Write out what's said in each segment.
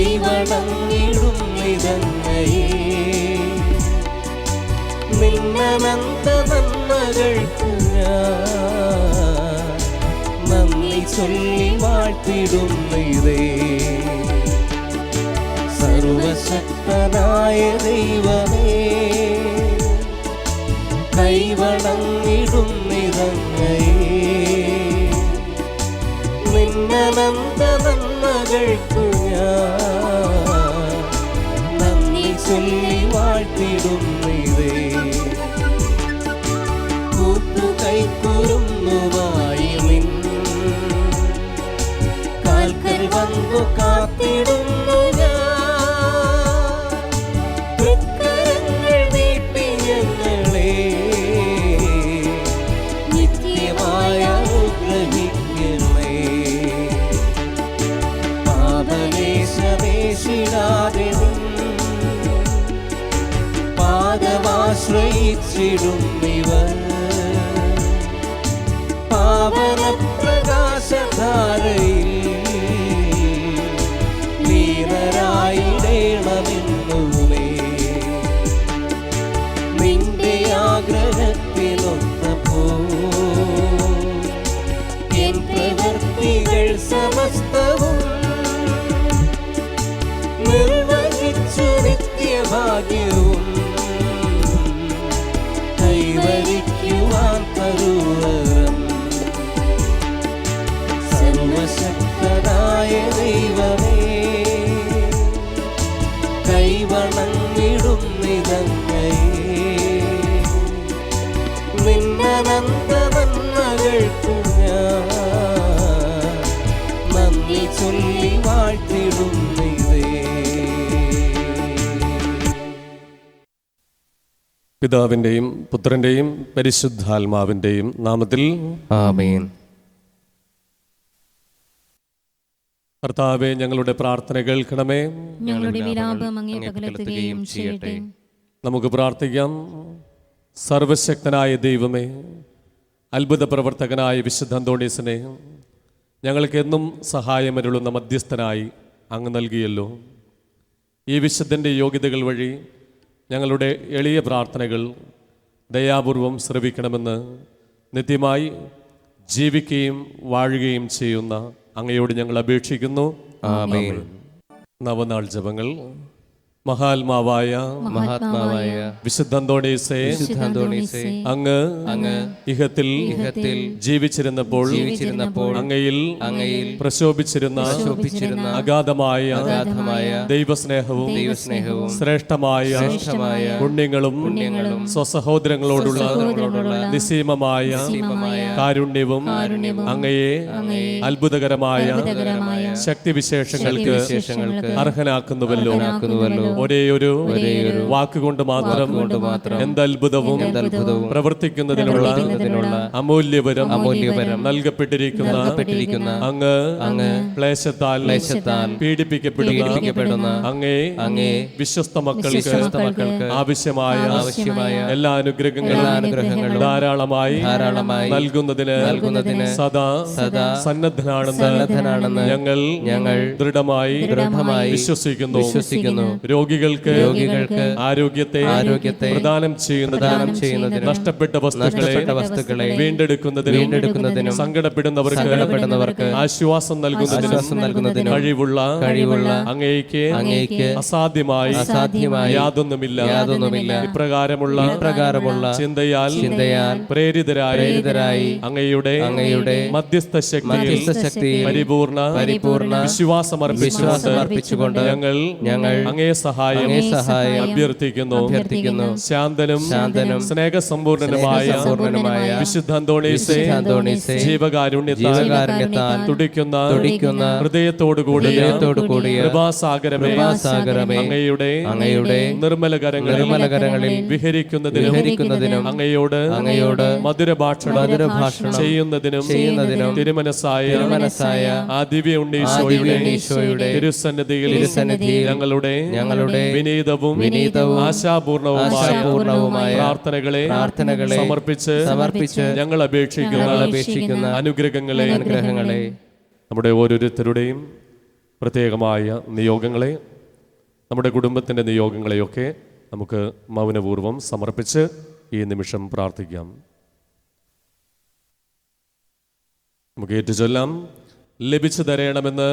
കൈവണങ്ങിടും നിതങ്ങയെ നിന്നനന്ത നന്മകൾക്ക് ഞാൻ നന്ദി ചൊല്ലി വാഴ്ത്തിടുന്നതേ. സർവശക്തനായ ദൈവമേ കൈവണങ്ങിടും നിതങ്ങയെ നിന്നനന്ത നന്മകൾക്കു ഞാൻ നന്ദി ചൊല്ലി വാഴ്ത്തിടുന്നതേ. കൂട്ടുകൈക്കുറുന്നുമായി നിൻ കാൽക്കൽ വന്നു കാത്തിടുന്നു ഞാൻ. തൃക്കരങ്ങൾ നീട്ടി ഞങ്ങളെ നിത്യമായ അനുഗ്രഹിക്കണേ. പാപലേശമേശിടാതെ പാദമാശ്രയിച്ചിടുന്നിവർ പാവന പ്രകാശധാരയിൽ ലീനരായിടേണമെന്നുമേ. നിന്റെ ആഗ്രഹത്തിലൊത്തപ്പോ എൻ പ്രവൃത്തികൾ സമസ്തവും നിർവഹിച്ചു നിത്യഭാഗ്യവും കൈവരിക്കുവാൻ തരുവരം. സർവശക്തനായ ദൈവമേ കൈവണങ്ങിടും നിതങ്ങയെ നിന്നനന്ത നന്മകൾക്കു ഞാൻ നന്ദി ചൊല്ലി വാഴ്ത്തിടുന്നതേ. പിതാവിൻ്റെയും പുത്രൻ്റെയും പരിശുദ്ധാത്മാവിൻ്റെയും നാമത്തിൽ ആമേൻ. കർത്താവേ, ഞങ്ങളുടെ പ്രാർത്ഥന കേൾക്കണമേ. ഞങ്ങളുടെ വിലാപം അങ്ങേ പകലത്തുകയും ചെയ്യട്ടെ. നമുക്ക് പ്രാർത്ഥിക്കാം. സർവശക്തനായ ദൈവമേ, അത്ഭുത പ്രവർത്തകനായ വിശുദ്ധ അന്തോണീസിനെ ഞങ്ങൾക്ക് എന്നും സഹായമരുളുന്ന മധ്യസ്ഥനായി അങ്ങ് നൽകിയല്ലോ. ഈ വിശുദ്ധൻ്റെ യോഗ്യതകൾ വഴി ഞങ്ങളുടെ എളിയ പ്രാർത്ഥനകൾ ദയാപൂർവം ശ്രവിക്കണമെന്ന് നിത്യമായി ജീവിക്കുകയും വാഴുകയും ചെയ്യുന്ന അങ്ങയോട് ഞങ്ങൾ അപേക്ഷിക്കുന്നു. ആമേൻ. നവനാൾ ജപങ്ങൾ. മഹാത്മാവായ വിശുദ്ധ അന്തോണീസേ, അങ്ങ് ഇഹത്തിൽ ജീവിച്ചിരുന്നപ്പോൾ അങ്ങയിൽ പ്രശോഭിച്ചിരുന്ന അഗാധമായ ദൈവസ്നേഹവും ശ്രേഷ്ഠമായ പുണ്യങ്ങളും സ്വസഹോദരങ്ങളോടുള്ള നിസ്സീമമായ കാരുണ്യവും അങ്ങയെ അത്ഭുതകരമായ ശക്തിവിശേഷങ്ങൾക്ക് അർഹനാക്കുന്നുവല്ലോ. ഒരേയൊരു വാക്കുകൊണ്ട് മാത്രം എന്തത്ഭുതവും പ്രവർത്തിക്കുന്നതിനുള്ള അമൂല്യവരം നൽകപ്പെട്ടിരിക്കുന്ന അങ്ങ് ക്ലേശത്താൽ പീഡിപ്പിക്കപ്പെടുന്ന അങ്ങേ വിശ്വസ്ത മക്കൾക്ക് ആവശ്യമായ എല്ലാ അനുഗ്രഹങ്ങളും ധാരാളമായി നൽകുന്നതിന് സദാ സന്നദ്ധനാണെന്ന് ഞങ്ങൾ ദൃഢമായി വിശ്വസിക്കുന്നു. രോഗികൾക്ക് ആരോഗ്യത്തെ പ്രദാനം ചെയ്യുന്നതിന് നഷ്ടപ്പെട്ട വസ്തുക്കളെ വീണ്ടെടുക്കുന്നതിനും സങ്കടപ്പെടുന്നവർക്ക് ആശ്വാസം നൽകുന്നതിനും കഴിവുള്ള അങ്ങേക്ക് അസാധ്യമായി യാതൊന്നുമില്ല. ഇപ്രകാരമുള്ള ചിന്തയാൽ പ്രേരിതരായി അങ്ങയുടെ മധ്യസ്ഥ ശക്തിയിൽ പരിപൂർണ വിശ്വാസമർപ്പിച്ചുകൊണ്ട് ഞങ്ങൾ അങ്ങേ സഹായം അഭ്യർത്ഥിക്കുന്നു. ശാന്തനും സ്നേഹസമ്പൂർണനുമായ വിശുദ്ധ അന്തോണീസേ, ജീവകാരുണ്യത്താൽ തുടിക്കുന്ന ഹൃദയത്തോടുകൂടിയ കൃപാസാഗരമേ, അങ്ങയുടെ നിർമ്മല കരങ്ങളിൽ വിഹരിക്കുന്നതിനും അങ്ങയോട് മധുരഭാഷണം ചെയ്യുന്നതിനും തിരുമനസ്സായ ആ ദിവ്യ ഉണ്ണീശോയുടെ തിരുസന്നിധിയിൽ ഞങ്ങളുടെ വിനീതവും ആശാപൂർണവുമായ പ്രാർത്ഥനകളെ സമർപ്പിച്ച് ഞങ്ങൾ അപേക്ഷിക്കുന്ന അനുഗ്രഹങ്ങളെ നമ്മുടെ ഓരോരുത്തരുടെയും പ്രത്യേകമായ നിയോഗങ്ങളെ, നമ്മുടെ കുടുംബത്തിൻ്റെ നിയോഗങ്ങളെയൊക്കെ നമുക്ക് മൗനപൂർവ്വം സമർപ്പിച്ച് ഈ നിമിഷം പ്രാർത്ഥിക്കാം. നമുക്ക് ഏറ്റുചൊല്ലാം. ലഭിച്ചു തരണമെന്ന്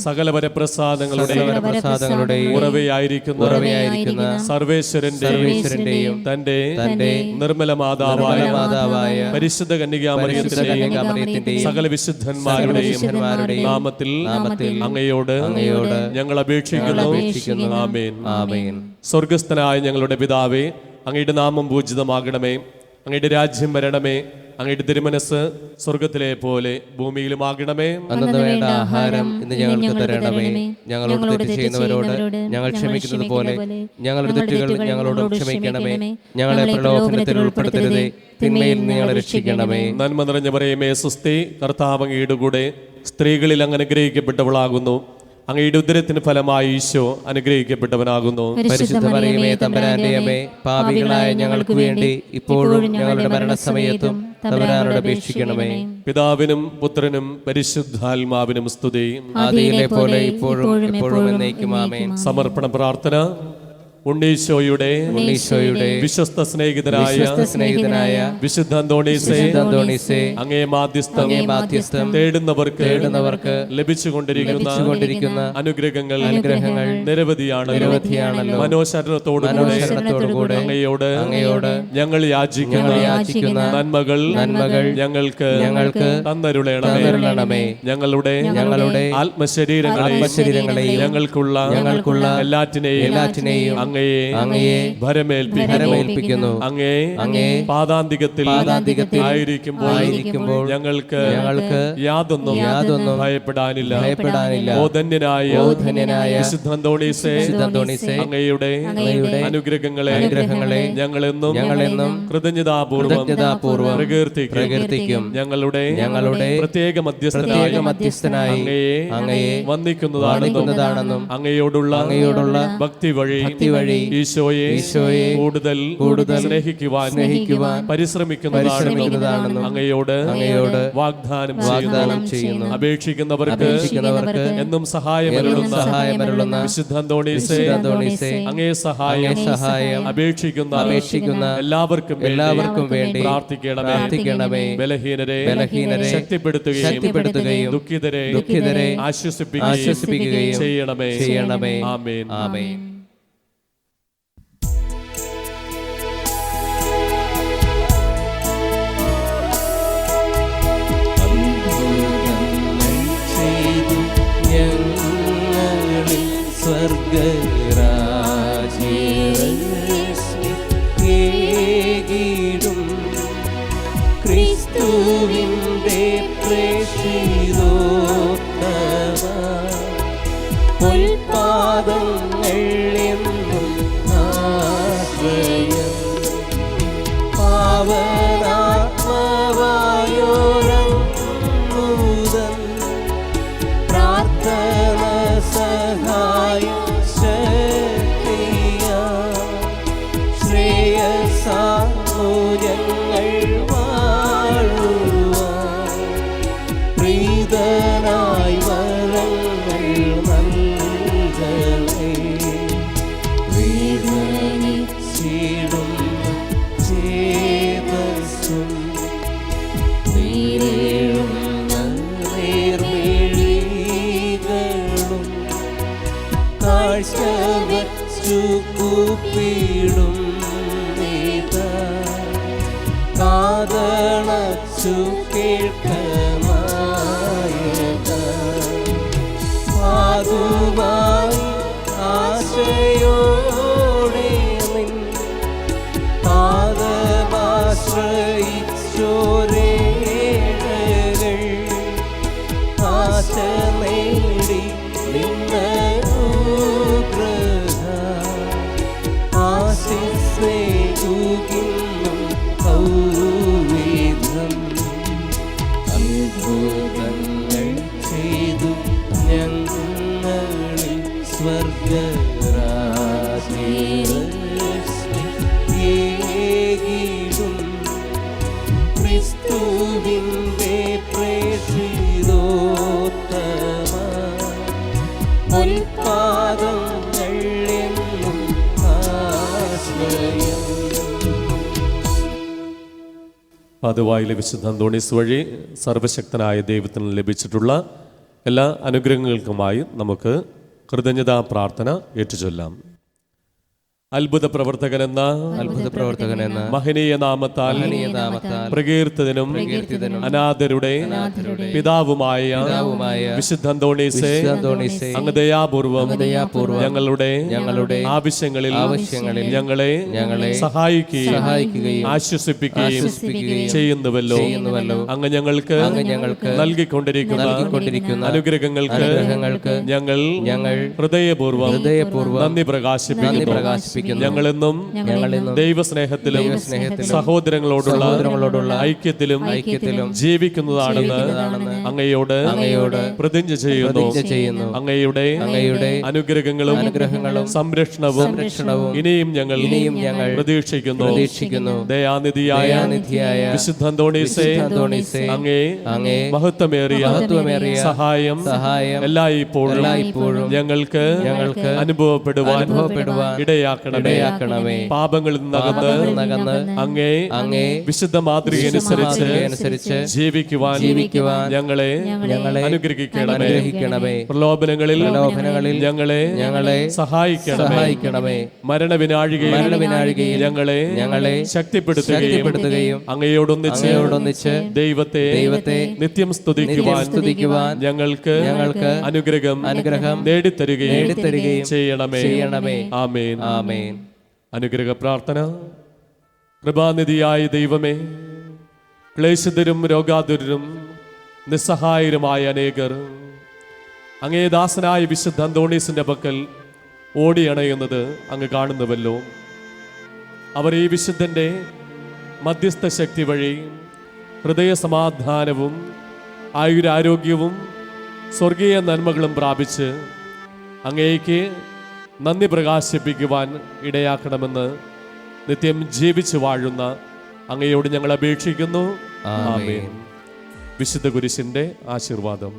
സകല വരപ്രസാദങ്ങളുടെയും ഉറവയായിരിക്കുന്ന സർവേശ്വരന്റെയും തന്റെ നിർമ്മല മാതാവായ പരിശുദ്ധ കന്യകാമറിയത്തിന്റെയും സകല വിശുദ്ധന്മാരുടെയും നാമത്തിൽ അങ്ങയോട് ഞങ്ങൾ അപേക്ഷിക്കുന്നു. ആമേൻ. സ്വർഗസ്ഥനായ ഞങ്ങളുടെ പിതാവേ, അങ്ങയുടെ നാമം പൂജിതമാകണമേ, അങ്ങയുടെ രാജ്യം വരണമേ, അങ്ങയുടെ തിരുമനസ് സ്വർഗത്തിലെ പോലെ ഭൂമിയിലുമാകണമേ. അന്നു വേണ്ട ആഹാരം ഇന്ന് ഞങ്ങൾക്ക് തരണമേ. ഞങ്ങളോട് തെറ്റ് ചെയ്യുന്നവരോട് ഞങ്ങൾ ക്ഷമിക്കുന്നത് പോലെ ഞങ്ങളുടെ തെറ്റുകൾ ഞങ്ങളോട് ക്ഷമിക്കണമേ. ഞങ്ങളെ പ്രലോഭനത്തിൽ ഉൾപ്പെടുത്തരുതേ, തിന്മയിൽ നിന്ന് ഞങ്ങളെ രക്ഷിക്കണമേ. നന്മ നിറഞ്ഞ മറിയമേ സ്വസ്തി, കർത്താവ് അങ്ങയുടെ കൂടെ സ്ത്രീകളിൽ അങ്ങ് അനുഗ്രഹിക്കപ്പെട്ടവളാകുന്നു. അങ്ങയുടെ ഉദരത്തിന് ഫലമായി ഈശോ അനുഗ്രഹിക്കപ്പെട്ടവനാകുന്നു. പരിശുദ്ധ മറിയമേ തമ്പുരാന്റെ അമ്മേ, പാപികളായ ഞങ്ങൾക്ക് വേണ്ടി ഇപ്പോഴും ഞങ്ങളുടെ മരണസമയത്തും തമ്പുരാനോട് അപേക്ഷിക്കണമേ. പിതാവിനും പുത്രനും പരിശുദ്ധാത്മാവിനും സ്തുതി. ആദിയിലെ പോലെ ഇപ്പോഴും എപ്പോഴും എന്നേക്കും ആമേൻ. സമർപ്പണ പ്രാർത്ഥന. ഉണ്ണീശോയുടെ വിശ്വസ്ത സ്നേഹിതനായ വിശുദ്ധ അന്തോണീസേ, അങ്ങേ മാധ്യസ്ഥം തേടുന്നവർക്ക് ലഭിച്ചുകൊണ്ടിരിക്കുന്ന അനുഗ്രഹങ്ങൾ നിരവധിയാണല്ലോ. മനോശരണത്തോടുകൂടെ അങ്ങയോട് ഞങ്ങൾ യാചിക്കുന്ന നന്മകൾ ഞങ്ങൾക്ക് തന്നരുളണമേ. ഞങ്ങളുടെ ആത്മശരീരങ്ങളെയും ഞങ്ങൾക്കുള്ള എല്ലാറ്റിനെയും അങ്ങയെ ഭരമേൽപ്പിക്കുന്നു. അങ്ങേ പാദാന്തികത്തിൽ ആയിരിക്കുമ്പോൾ ഞങ്ങൾക്ക് യാതൊന്നും ഭയപ്പെടാനില്ല. ഓ ധന്യനായ വിശുദ്ധ അന്തോണീസേ, അങ്ങയുടെ അനുഗ്രഹങ്ങളെ ഞങ്ങളെന്നും കൃതജ്ഞതാപൂർവം പ്രകീർത്തിക്കും. ഞങ്ങളുടെ പ്രത്യേക മധ്യസ്ഥനായി അങ്ങയെ വന്ദിക്കുന്നതാണെന്നും അങ്ങയോടുള്ള ഭക്തി വഴി ഈശോയെ കൂടുതൽ സ്നേഹിക്കുവാൻ പരിശ്രമിക്കുന്നതാണെന്നും അങ്ങയോട് വാഗ്ദാനം ചെയ്യുന്നു. അപേക്ഷിക്കുന്നവർക്ക് എന്നും സഹായമരുളുന്ന വിശുദ്ധ അന്തോണീസേ, അങ്ങേ സഹായം അപേക്ഷിക്കുന്ന എല്ലാവർക്കും വേണ്ടി പ്രാർത്ഥിക്കണമേ. ബലഹീനരെ ശക്തിപ്പെടുത്തുകയും ദുഃഖിതരെ ആശ്വസിപ്പിക്കുകയും ചെയ്യണമേ. ആമേൻ. സ്വർഗരാജ്യം ക്രിസ്തുവിന്റെ പ്രേക്ഷിതോത്തമ ഉൽപാദങ്ങൾ എന്നും ആശ്രയം പാവനാത്മവായോരൂതൻ പ്രാർത്ഥന സഹായം ശ്രേയസാമൂല്യങ്ങൾ വാഴുവാൻ പ്രീതനായി വരങ്ങൾ നൽകണേ. വേദനിച്ചിടും ചേതസ്സും നീരേഴുന്ന നേർമിഴികളും കാഴ്ച വച്ചു കൂപ്പിടും കാതളച്ചു കേൾക്കമായക പാതുവായി ആശയോടെ നിൻ പാദമാശ്രയിച്ചോരേഴകൾ ആശ നേടി നിന്നനുഗ്രഹ ആശിസ്നേഹിക്കുന്നു ൗവിധം അത്ഭുതങ്ങൾ ചെയ്തു ഞങ്ങളിൽ സ്വർഗരാജ്യം ക്രിസ്തുവിന്റെ പ്രേക്ഷിതോത്തമ പൊൽപാദങ്ങൾ എന്നും ആശ്രയം. പാതുവായിലെ വിശുദ്ധ അന്തോണീസ് വഴി സർവശക്തനായ ദൈവത്തിന് ലഭിച്ചിട്ടുള്ള എല്ലാ അനുഗ്രഹങ്ങൾക്കുമായി നമുക്ക് കൃതജ്ഞതാ പ്രാർത്ഥന ഏറ്റുചൊല്ലാം. അത്ഭുത പ്രവർത്തകനെന്ന മഹനീയ നാമത്താൽ പ്രകീർത്തിതനും അനാഥരുടെ പിതാവുമായ വിശുദ്ധ അന്തോണീസേ, അങ്ങ് ദയാപൂർവം ഞങ്ങളുടെ ആവശ്യങ്ങളിൽ ഞങ്ങളെ സഹായിക്കുകയും ആശ്വസിപ്പിക്കുകയും ചെയ്യുന്നുവല്ലോ. അങ്ങ് ഞങ്ങൾക്ക് നൽകിക്കൊണ്ടിരിക്കുന്ന അനുഗ്രഹങ്ങൾക്ക് ഞങ്ങൾ ഹൃദയപൂർവ്വം നന്ദി പ്രകാശിപ്പിക്കുന്നു. ഞങ്ങളെന്നും ദൈവസ്നേഹത്തിലും സഹോദരങ്ങളോടുള്ള ഐക്യത്തിലും ജീവിക്കുന്നതാണെന്ന് അങ്ങയോട് പ്രതിജ്ഞ ചെയ്യുന്നു. അങ്ങയുടെ അനുഗ്രഹങ്ങളും സംരക്ഷണവും ഇനിയും ഞങ്ങൾ പ്രതീക്ഷിക്കുന്നു. ദയാനിധിയായ വിശുദ്ധ അന്തോണീസേ, അങ്ങേ മഹത്വമേറിയ സഹായം എല്ലായ്പ്പോഴും ഞങ്ങൾക്ക് അനുഭവപ്പെടുവാൻ ഇടയാക്കണമേ. പാപങ്ങളിൽ നിന്നകന്ന് അങ്ങേ വിശുദ്ധ മാതൃകയനുസരിച്ച് ജീവിക്കുവാൻ ഞങ്ങളെ അനുഗ്രഹിക്കണമേ. പ്രലോഭനങ്ങളിൽ ഞങ്ങളെ സഹായിക്കണമേ. മരണവിനാഴികയിൽ ഞങ്ങളെ ശക്തിപ്പെടുത്തുകയും അങ്ങയോടൊന്നിച്ച് ദൈവത്തെ നിത്യം സ്തുതിക്കുവാൻ ഞങ്ങൾക്ക് അനുഗ്രഹം നേടിത്തരുകയും ചെയ്യണമേ. ആമേൻ. അനുഗ്രഹ പ്രാർത്ഥന. കൃപാനിധിയായ ദൈവമേ, ക്ലേശിതരും രോഗാതുരരും നിസ്സഹായരുമായ അനേകർ അങ്ങേ ദാസനായ വിശുദ്ധ അന്തോണീസിന്റെ പക്കൽ ഓടിയണയുന്നത് അങ്ങ് കാണുന്നുവല്ലോ. അവർ ഈ വിശുദ്ധന്റെ മധ്യസ്ഥ ശക്തി വഴി ഹൃദയ സമാധാനവും ആയുരാരോഗ്യവും സ്വർഗീയ നന്മകളും പ്രാപിച്ച് അങ്ങേക്ക് നന്ദി പ്രകാശിപ്പിക്കുവാൻ ഇടയാക്കണമെന്ന് നിത്യം ജീവിച്ചു വാഴുന്ന അങ്ങയോട് ഞങ്ങൾ അപേക്ഷിക്കുന്നു. ആമേൻ. വിശുദ്ധ കുരിശിന്റെ ആശീർവാദം.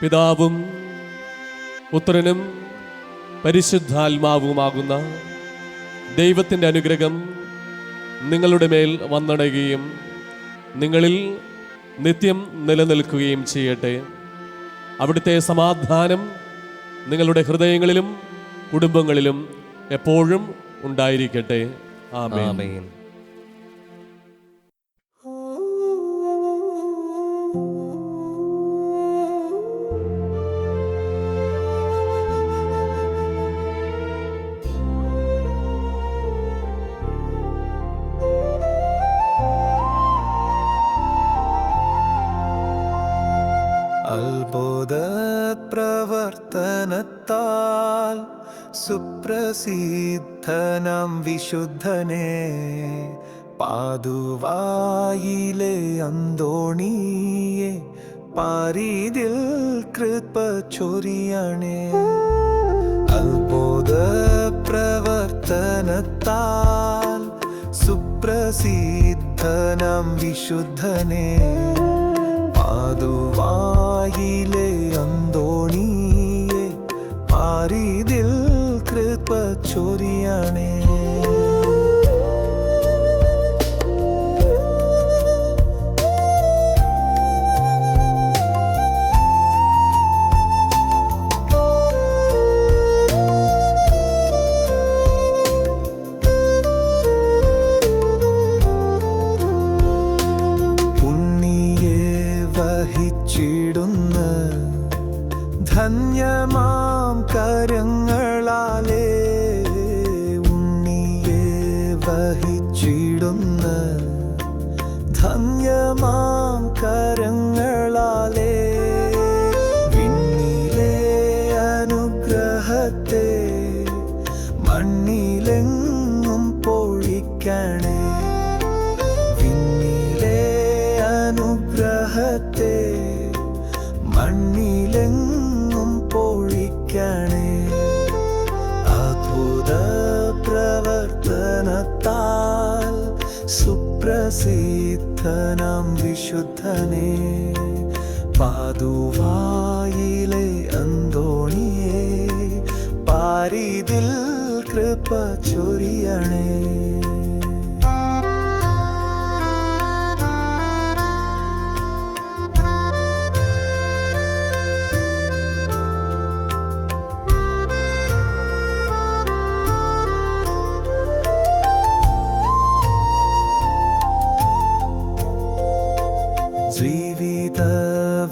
പിതാവും പുത്രനും പരിശുദ്ധാത്മാവുമാകുന്ന ദൈവത്തിൻ്റെ അനുഗ്രഹം നിങ്ങളുടെ മേൽ വന്നടയുകയും നിങ്ങളിൽ നിത്യം നിലനിൽക്കുകയും ചെയ്യട്ടെ. അവിടുത്തെ സമാധാനം നിങ്ങളുടെ ഹൃദയങ്ങളിലും കുടുംബങ്ങളിലും എപ്പോഴും ഉണ്ടായിരിക്കട്ടെ. ആമേൻ. അത്ഭുത പ്രവർത്തനത്താൽ സുപ്രസിദ്ധനാം വിശുദ്ധനെ പാതുവായിലെ അന്തോണിയെ പാരീതിൽ കൃപ ചൊരിയണേ. അത്ഭുത പ്രവർത്തനത്താൽ സുപ്രസിദ്ധനാം വിശുദ്ധനെ പാതുവായിലെ അന്തോണിയെ പാരീതിൽ കൃപ ചൊരിയണേ. ധന്യമാം കരങ്ങളാലേ ഉണ്ണിയെ വഹിച്ചിടുന്ന ധന്യമാം കരങ്ങളാലേ വിണ്ണിലെ അനുഗ്രഹത്തെ മണ്ണിലെങ്ങും പൊഴിക്കണേ. വിണ്ണിലെ അനുഗ്രഹത്തെ മണ്ണിലെങ്ങും പൊഴിക്കണേ. അത്ഭുത പ്രവർത്തനത്താൽ സുപ്ര സുപ്രസിദ്ധനാം വിശുദ്ധനെ പാതുവായിലെ അന്തോണിയെ പാരിതിൽ കൃപ ചൊരിയണേ. ജീവിത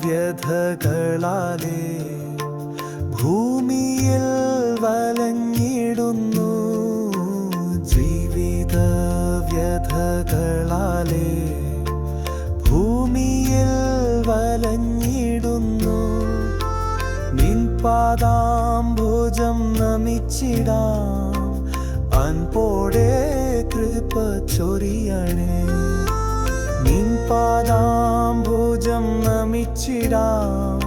വ്യഥകളാലേ ഭൂമിയിൽ വലഞ്ഞിടുന്നു. ജീവിത വ്യഥകളാലേ ഭൂമിയിൽ വലഞ്ഞിടുന്നു. നിൻ പാദാംബുജം നമിച്ചിടാം, അൻപോടെ കൃപ ചൊരിയണേ. നിൻ പാദാംബുജം നമിച്ചിടാം,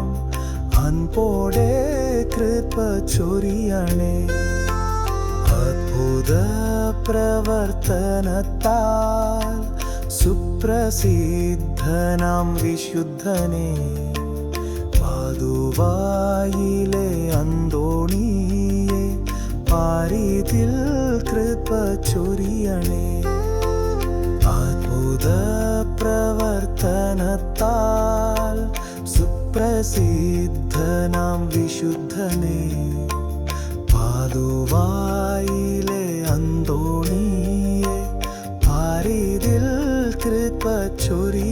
അൻപോടെ കൃപ ചൊരിയണേ. അത്ഭുത പ്രവർത്തനത്താൽ സുപ്രസിദ്ധനാം വിശുദ്ധനെ പാതുവായിലെ അന്തോണിയെ പാരിതിൽ കൃപ ചൊരിയണേ. അത്ഭുത പ്രവർത്തനത്താൽ സുപ്രസിദ്ധനാം വിശുദ്ധനെ പാതുവായിലെ അന്തോണിയെ പാരിതിൽ കൃപ ചൊരിയണേ.